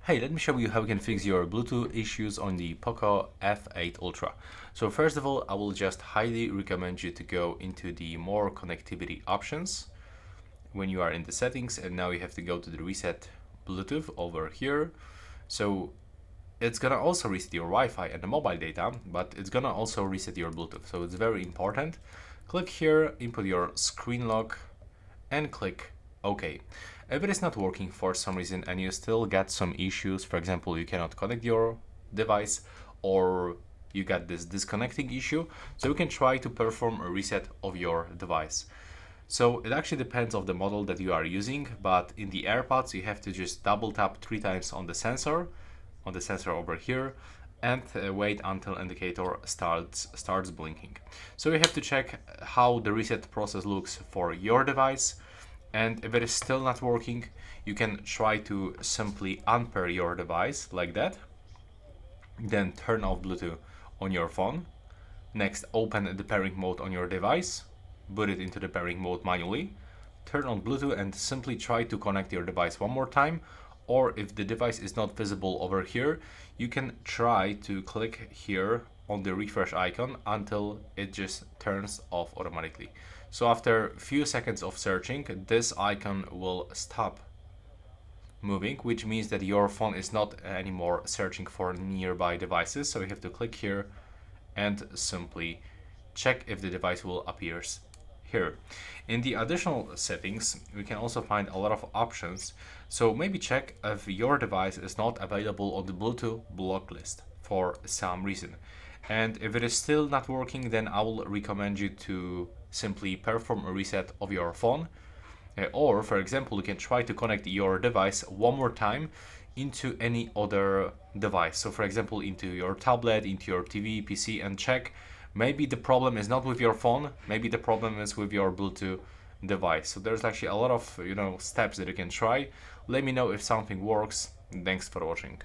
Hey, let me show you how you can fix your Bluetooth issues on the Poco F8 Ultra. So first of all, I will just highly recommend you to go into the more connectivity options when you are in the settings, and now you have to go to the reset Bluetooth over here. So it's gonna also reset your Wi-Fi and the mobile data, but it's gonna also reset your Bluetooth. So it's very important. Click here, input your screen lock, and click OK. If it is not working for some reason and you still get some issues, for example, you cannot connect your device or you got this disconnecting issue, so you can try to perform a reset of your device. So it actually depends on the model that you are using, but in the AirPods you have to just double tap 3 times on the sensor over here, and wait until indicator starts blinking. So you have to check how the reset process looks for your device, and if it is still not working, you can try to simply unpair your device like that, then turn off Bluetooth on your phone. Next, open the pairing mode on your device, put it into the pairing mode manually, turn on Bluetooth and simply try to connect your device one more time. Or if the device is not visible over here, you can try to click here on the refresh icon until it just turns off automatically. So after a few seconds of searching, this icon will stop moving, which means that your phone is not anymore searching for nearby devices. So you have to click here and simply check if the device will appear here. In the additional settings, we can also find a lot of options. So maybe check if your device is not available on the Bluetooth block list for some reason. And if it is still not working, then I will recommend you to simply perform a reset of your phone. Or, for example, you can try to connect your device one more time into any other device. So, for example, into your tablet, into your TV, PC, and check. Maybe the problem is not with your phone. Maybe the problem is with your Bluetooth device. So there's actually a lot of steps that you can try. Let me know if something works. Thanks for watching.